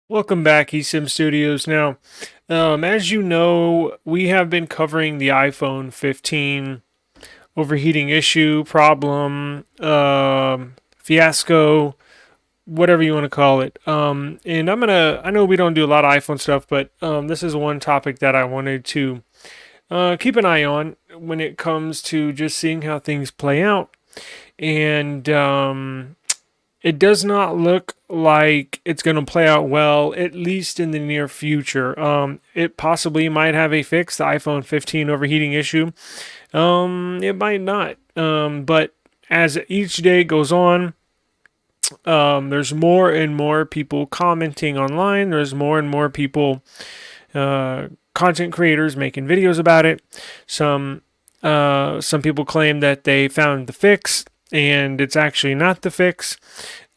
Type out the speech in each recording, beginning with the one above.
Welcome back, eSIM Studios. Now, as you know, we have been covering the iPhone 15 overheating issue, problem, fiasco, whatever you want to call it. And I know we don't do a lot of iPhone stuff, but this is one topic that I wanted to keep an eye on when it comes to just seeing how things play out. And it does not look like it's going to play out well, at least in the near future. It possibly might have a fix, the iPhone 15 overheating issue. It might not. But as each day goes on, there's more and more people commenting online. There's more and more people, content creators, making videos about it. Some people claim that they found the fix, and it's actually not the fix.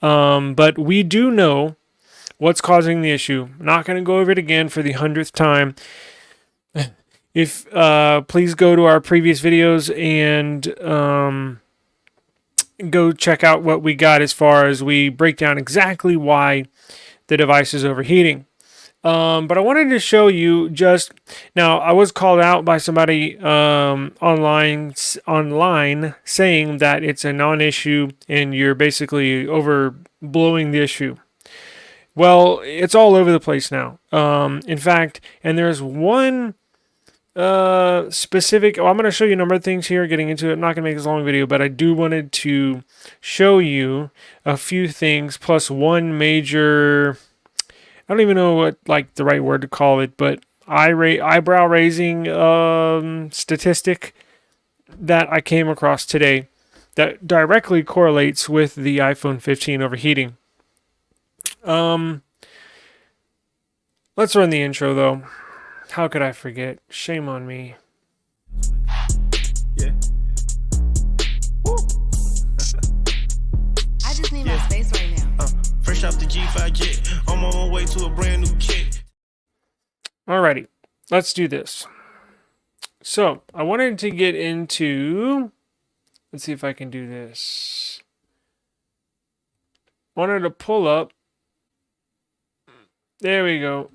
But we do know what's causing the issue. Not going to go over it again for the 100th time. If please go to our previous videos and go check out what we got as far as we break down exactly why the device is overheating. But I wanted to show you just now. I was called out by somebody online saying that it's a non-issue and you're basically overblowing the issue. Well, it's all over the place now. In fact, and there's one specific. Oh, I'm going to show you a number of things here. Getting into it, I'm not going to make this a long video, but I do wanted to show you a few things plus one major. I don't even know what like the right word to call it, but eyebrow raising statistic that I came across today that directly correlates with the iPhone 15 overheating. Let's run the intro though. How could I forget? Shame on me. Yeah. Woo. I just need my space right now. Fresh off the G5 jet, I'm on my way to a brand new kit. Alrighty, let's do this. So I wanted to get into. Let's see if I can do this. Wanted to pull up. There we go.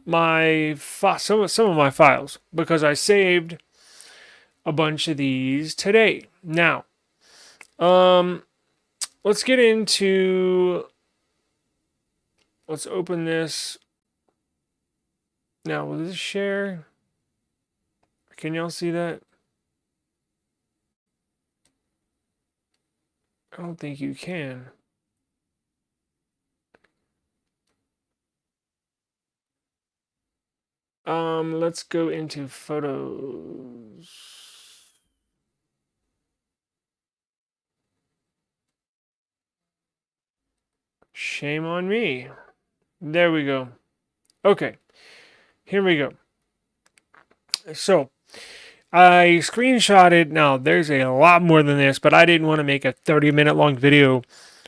Some of my files because I saved a bunch of these today. Now, let's get into. Let's open this. Now, will this share? Can y'all see that? I don't think you can. Let's go into photos. Shame on me. There we go. Okay, here we go. So, I screenshotted. Now, there's a lot more than this, but I didn't want to make a 30-minute long video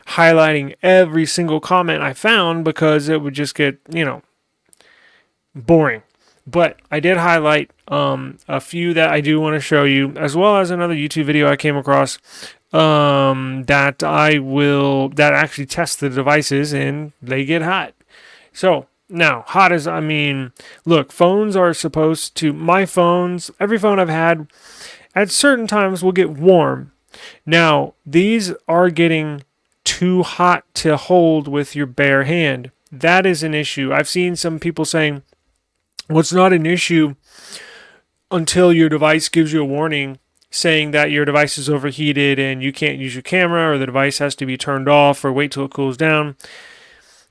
highlighting every single comment I found because it would just get, boring. But I did highlight a few that I do want to show you, as well as another YouTube video I came across that actually test the devices and they get hot. So now, hot as I mean, look, phones are supposed to. My phones, every phone I've had, at certain times will get warm. Now these are getting too hot to hold with your bare hand. That is an issue. I've seen some people saying, well, it's not an issue until your device gives you a warning saying that your device is overheated and you can't use your camera or the device has to be turned off or wait till it cools down.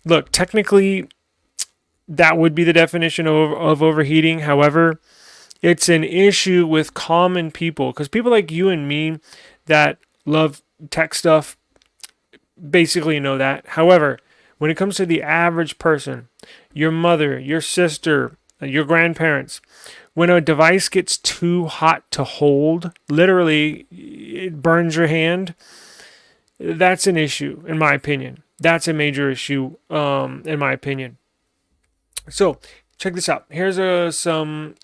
Look, technically, that would be the definition of overheating. However, it's an issue with common people because people like you and me that love tech stuff basically know that. However, when it comes to the average person, your mother, your sister, your grandparents, when a device gets too hot to hold, literally it burns your hand, that's an issue in my opinion. That's a major issue in my opinion. So check this out. Here's some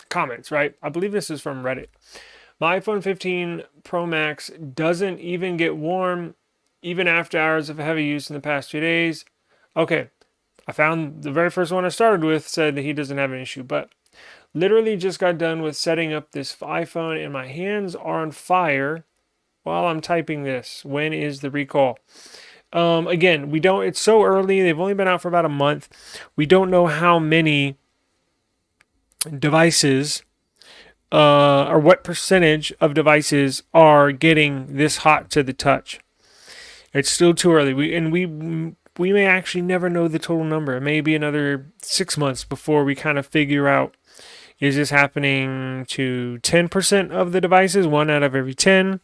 comments, right? I believe this is from Reddit. My iPhone 15 Pro Max doesn't even get warm even after hours of heavy use in the past few days. Okay, I found the very first one I started with said that he doesn't have an issue, but literally just got done with setting up this iPhone and my hands are on fire while I'm typing this. When is the recall? Again, we don't, it's so early. They've only been out for about a month. We don't know how many devices or what percentage of devices are getting this hot to the touch. It's still too early. We may actually never know the total number. It may be another 6 months before we kind of figure out, is this happening to 10% of the devices, 1 out of every 10?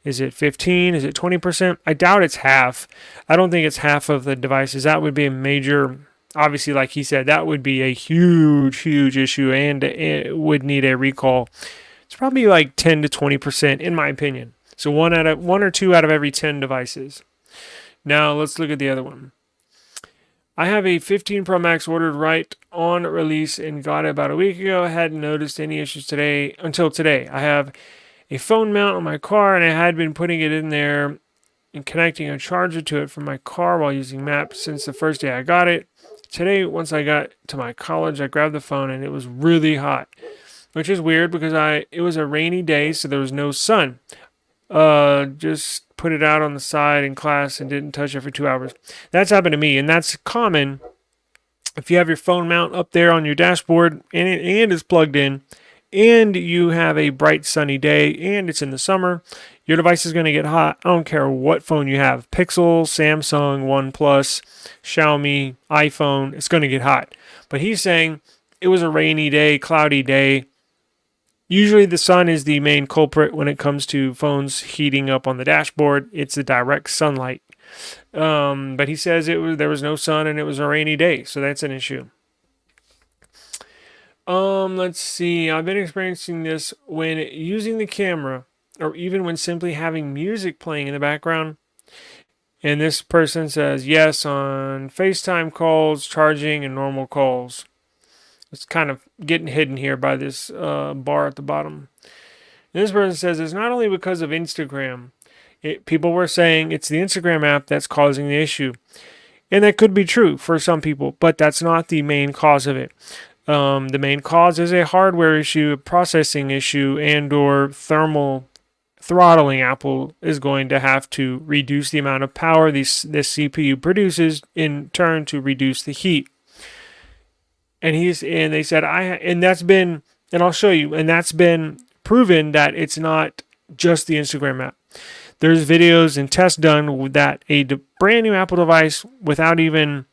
Is it 15? Is it 20%? I doubt it's half. I don't think it's half of the devices. That would be a major, obviously, like he said, that would be a huge, huge issue and it would need a recall. It's probably like 10 to 20% in my opinion. So 1 or 2 out of every 10 devices. Now let's look at the other one. I have a 15 Pro Max ordered right on release and got it about a week ago. I hadn't noticed any issues today until today. I have a phone mount on my car and I had been putting it in there and connecting a charger to it from my car while using maps since the first day I got it. Today, once I got to my college, I grabbed the phone and it was really hot, which is weird because it was a rainy day, so there was no sun. Just put it out on the side in class and didn't touch it for 2 hours. That's happened to me, and that's common if you have your phone mount up there on your dashboard and it's plugged in and you have a bright sunny day and it's in the summer, your device is going to get hot. I don't care what phone you have, Pixel, Samsung, OnePlus, Xiaomi, iPhone, it's going to get hot. But he's saying it was a rainy day, cloudy day. Usually the sun is the main culprit when it comes to phones heating up on the dashboard. It's the direct sunlight. But he says there was no sun and it was a rainy day, so that's an issue. Let's see. I've been experiencing this when using the camera or even when simply having music playing in the background. And this person says yes on FaceTime calls, charging, and normal calls. It's kind of getting hidden here by this bar at the bottom. And this person says it's not only because of Instagram. People were saying it's the Instagram app that's causing the issue. And that could be true for some people, but that's not the main cause of it. The main cause is a hardware issue, a processing issue, and or thermal throttling. Apple is going to have to reduce the amount of power this CPU produces, in turn to reduce the heat. And they said and I'll show you, and that's been proven that it's not just the Instagram app. There's videos and tests done that a brand new Apple device without even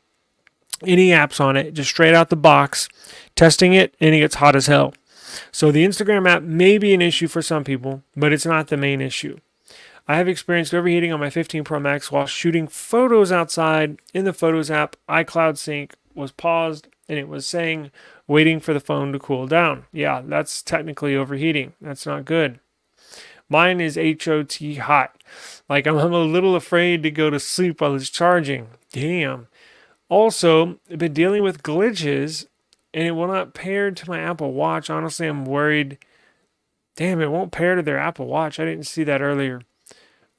any apps on it, just straight out the box, testing it, and it gets hot as hell. So the Instagram app may be an issue for some people, but it's not the main issue. I have experienced overheating on my 15 Pro Max while shooting photos outside. In the Photos app, iCloud Sync was paused and it was saying waiting for the phone to cool down. Yeah, that's technically overheating. That's not good. Mine is HOT hot. Like I'm a little afraid to go to sleep while it's charging. Damn. Also, I've been dealing with glitches and it will not pair to my Apple Watch. Honestly, I'm worried. Damn, it won't pair to their Apple Watch. I didn't see that earlier.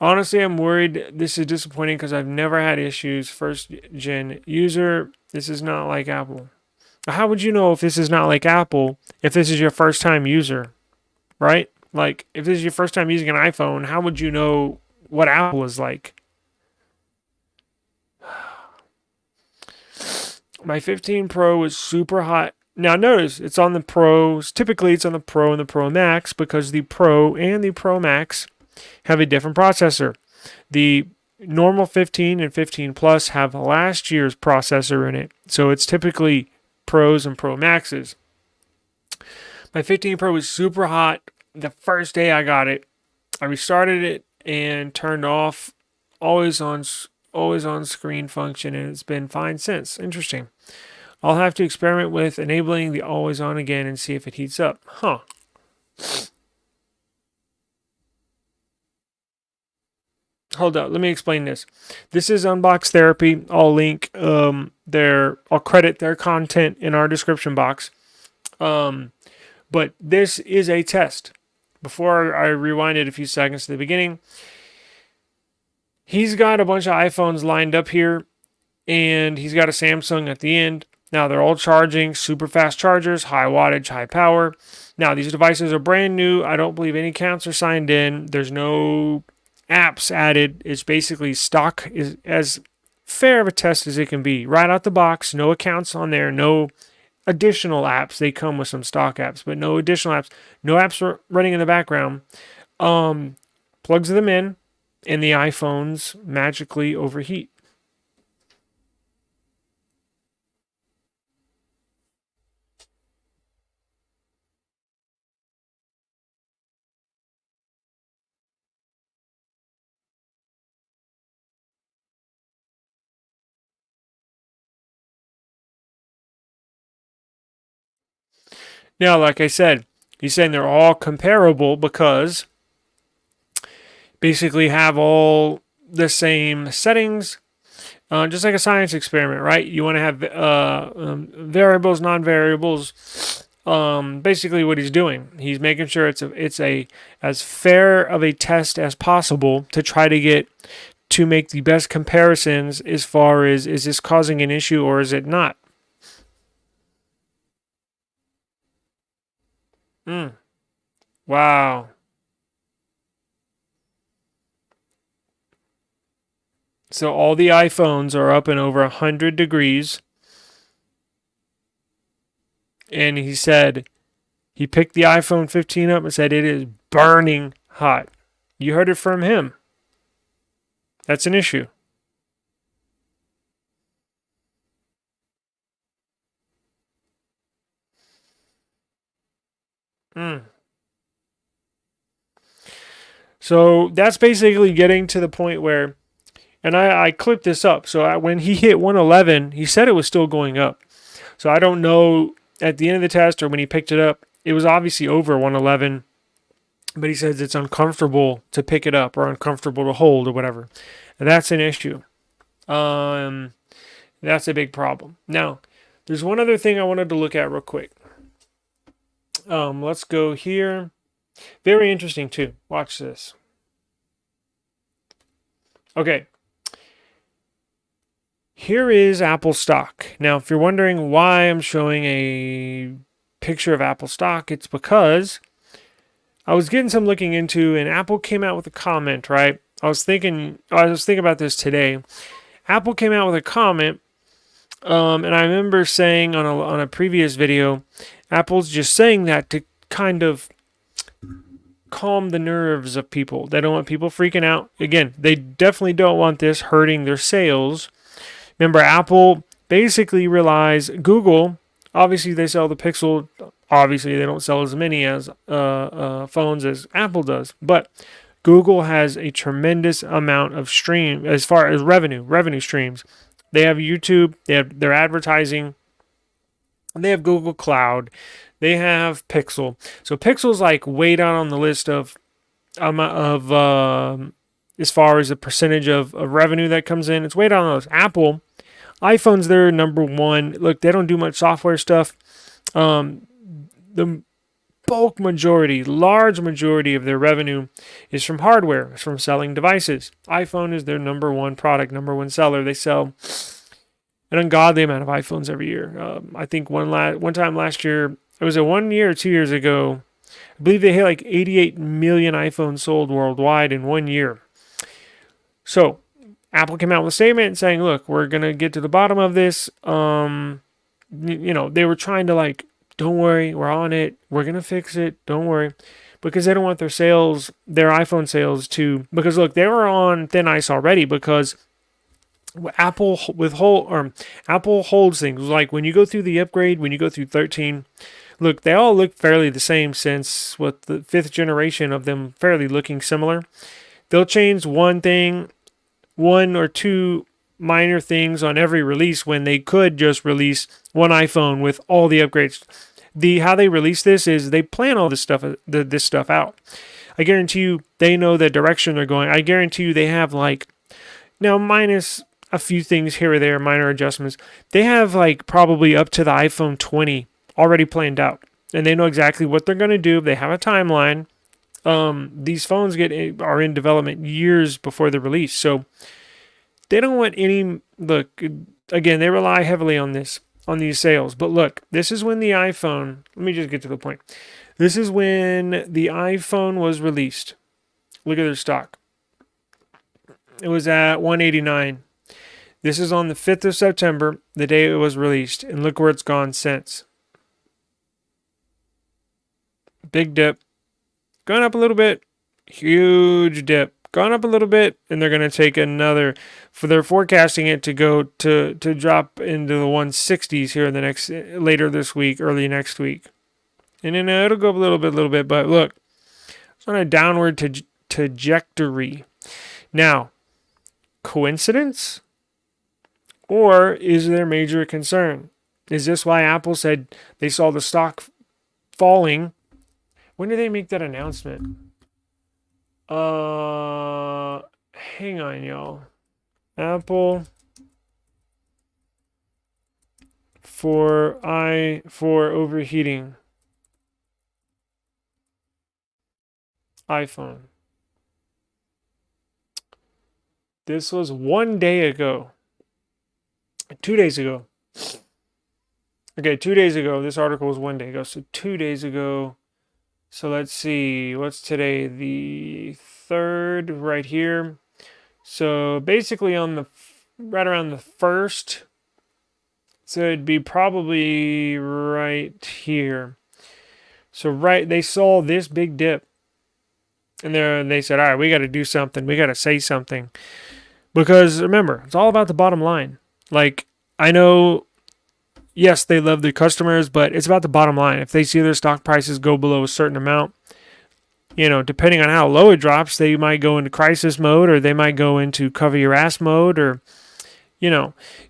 Honestly, I'm worried. This is disappointing because I've never had issues. First gen user, this is not like Apple. How would you know if this is not like Apple if this is your first time user, right? Like, if this is your first time using an iPhone, how would you know what Apple is like? My 15 Pro is super hot. Now, notice it's on the Pros. Typically, it's on the Pro and the Pro Max because the Pro and the Pro Max have a different processor. The normal 15 and 15 Plus have last year's processor in it. So it's typically Pros and Pro Maxes. My 15 Pro was super hot the first day I got it. I restarted it and turned off always on screen function, and it's been fine since. Interesting. I'll have to experiment with enabling the always on again and see if it heats up. Huh. Hold up, let me explain this. This is Unbox Therapy. I'll link I'll credit their content in our description box. But this is a test. Before I rewind it a few seconds to the beginning, he's got a bunch of iPhones lined up here, and he's got a Samsung at the end. Now they're all charging, super fast chargers, high wattage, high power. Now these devices are brand new. I don't believe any accounts are signed in. There's no apps added. It's basically stock, is as fair of a test as it can be. Right out the box, no accounts on there, no additional apps. They come with some stock apps, but no additional apps. No apps running in the background. Plugs them in, and the iPhones magically overheat. Now, like I said, he's saying they're all comparable because basically have all the same settings, just like a science experiment, right? You want to have variables, non-variables. Basically, what he's doing, he's making sure it's a as fair of a test as possible to try to make the best comparisons as far as is this causing an issue or is it not. Mm, wow. So all the iPhones are up and over 100 degrees. And he said he picked the iPhone 15 up and said it is burning hot. You heard it from him. That's an issue. Mm. So that's basically getting to the point where, and I clipped this up. So when he hit 111, he said it was still going up. So I don't know at the end of the test or when he picked it up, it was obviously over 111. But he says it's uncomfortable to pick it up or uncomfortable to hold or whatever. And that's an issue. Um, that's a big problem. Now, there's one other thing I wanted to look at real quick. Let's go here. Very interesting too. Watch this. Okay. Here is Apple stock. Now, if you're wondering why I'm showing a picture of Apple stock, it's because I was getting some looking into, and Apple came out with a comment, right? I was thinking about this today. Apple came out with a comment, and I remember saying on a previous video, Apple's just saying that to kind of calm the nerves of people. They don't want people freaking out. Again, they definitely don't want this hurting their sales. Remember, Apple basically relies, Google, obviously they sell the Pixel. Obviously, they don't sell as many as phones as Apple does. But Google has a tremendous amount of stream as far as revenue streams. They have YouTube, they have their advertising, they have Google Cloud, they have Pixel. So Pixel's like way down on the list of as far as the percentage of revenue that comes in. It's way down on those. Apple, iPhone's their number one. Look, they don't do much software stuff. The large majority of their revenue is from hardware, it's from selling devices. iPhone is their number one product, number one seller. They sell an ungodly amount of iPhones every year. I think one time last year, it was 1 year or 2 years ago, I believe they hit like 88 million iPhones sold worldwide in 1 year. So Apple came out with a statement saying, look, we're going to get to the bottom of this. They were trying to like, don't worry, we're on it. We're going to fix it. Don't worry. Because they don't want their iPhone sales because look, they were on thin ice already because Apple holds things. Like when you go through the upgrade, when you go through 13, look, they all look fairly the same since the 5th generation of them fairly looking similar. They'll change one or two minor things on every release when they could just release one iPhone with all the upgrades. How they release this is they plan all this stuff out. I guarantee you they know the direction they're going. I guarantee you they have now minus a few things here or there, minor adjustments. They have probably up to the iPhone 20 already planned out, and they know exactly what they're going to do. They have a timeline. These phones are in development years before the release, so They don't want any look. Again, they rely heavily on these sales. But look, this is when the iPhone. Let me just get to the point. This is when the iPhone was released. Look at their stock. It was at 189. This is on the 5th of September, the day it was released, and look where it's gone since. Big dip. Gone up a little bit. Huge dip. Gone up a little bit, and they're going to take another. They're forecasting it to go to drop into the 160s here in the next later this week, early next week, and then it'll go up a little bit. But look, it's on a downward trajectory. Now, coincidence, or is there major concern? Is this why Apple said they saw the stock falling? When did they make that announcement? Hang on, y'all. Apple for overheating iPhone. This was 1 day ago. 2 days ago. Okay, 2 days ago. This article was 1 day ago. So 2 days ago. So let's see. What's today? The 3rd, right here. So basically on right around the 1st. So it'd be probably right here. So they saw this big dip. And they said, all right, we got to do something. We got to say something. Because remember, it's all about the bottom line. Like, I know, yes, they love their customers, but it's about the bottom line. If they see their stock prices go below a certain amount, depending on how low it drops, they might go into crisis mode, or they might go into cover your ass mode, or,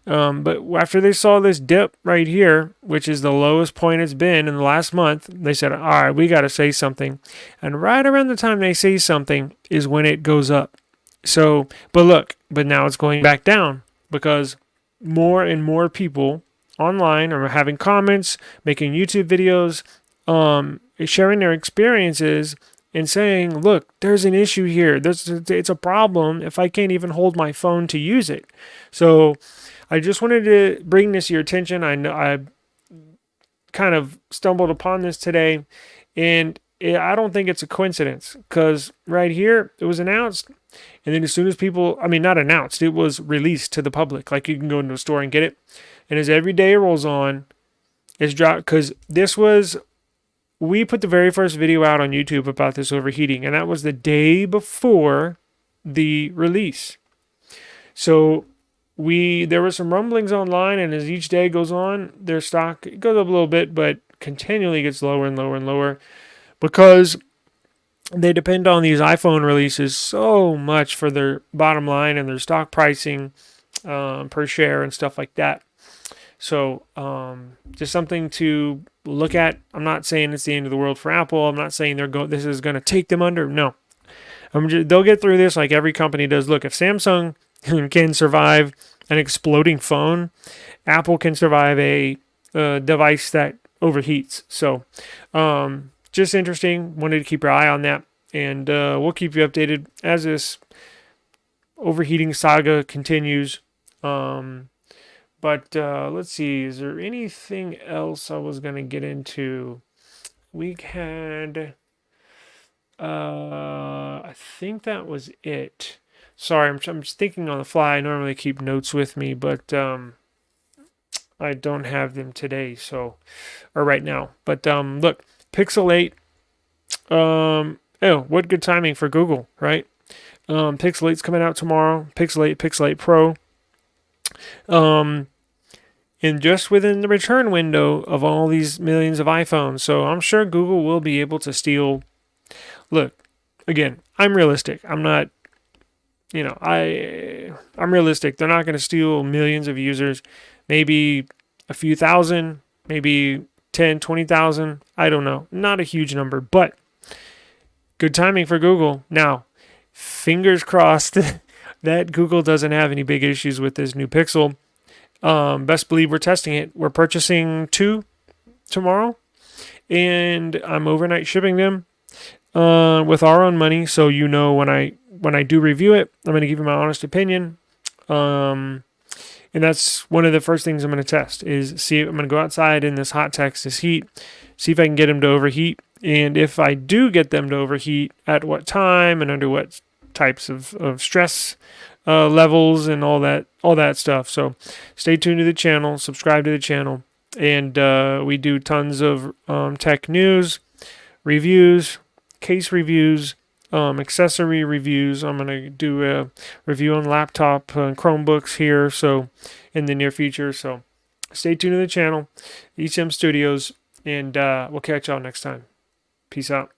but after they saw this dip right here, which is the lowest point it's been in the last month, they said, all right, we got to say something. And right around the time they say something is when it goes up. So, but now it's going back down because more and more people online are having comments, making YouTube videos, sharing their experiences and saying, look, there's an issue here. It's a problem if I can't even hold my phone to use it. So I just wanted to bring this to your attention. I know I kind of stumbled upon this today, and I don't think it's a coincidence because right here it was announced. And then as soon as not announced, it was released to the public. Like you can go into a store and get it. And as every day rolls on, it's dropped because we put the very first video out on YouTube about this overheating, and that was the day before the release. So there were some rumblings online, and as each day goes on, their stock goes up a little bit, but continually gets lower and lower and lower because they depend on these iPhone releases so much for their bottom line and their stock pricing per share and stuff like that. So just something to look at. I'm not saying it's the end of the world for Apple. I'm not saying this is going to take them under. No. They'll get through this like every company does. Look, if Samsung can survive an exploding phone, Apple can survive a device that overheats. So just interesting. Wanted to keep your eye on that. And we'll keep you updated as this overheating saga continues. But let's see. Is there anything else I was going to get into? We had... I think that was it. Sorry, I'm just thinking on the fly. I normally keep notes with me, but I don't have them today, or right now. But look, Pixel 8. What good timing for Google, right? Pixel 8's coming out tomorrow. Pixel 8, Pixel 8 Pro. And just within the return window of all these millions of iPhones. So I'm sure Google will be able to steal. Look, again, I'm realistic. I'm not, I'm realistic. They're not going to steal millions of users. Maybe a few thousand, maybe 10, 20,000. I don't know. Not a huge number, but good timing for Google. Now, fingers crossed that Google doesn't have any big issues with this new Pixel. Best believe we're testing it. We're purchasing 2 tomorrow, and I'm overnight shipping them with our own money. So when I do review it, I'm going to give you my honest opinion. And that's one of the first things I'm going to test is see. I'm going to go outside in this hot Texas heat, see if I can get them to overheat. And if I do get them to overheat, at what time and under what types of stress levels and all that stuff. So stay tuned to the channel, subscribe to the channel, and we do tons of tech news, reviews, case reviews, accessory reviews. I'm gonna do a review on laptop Chromebooks here, so in the near future. So stay tuned to the channel, HM Studios, and we'll catch y'all next time. Peace out.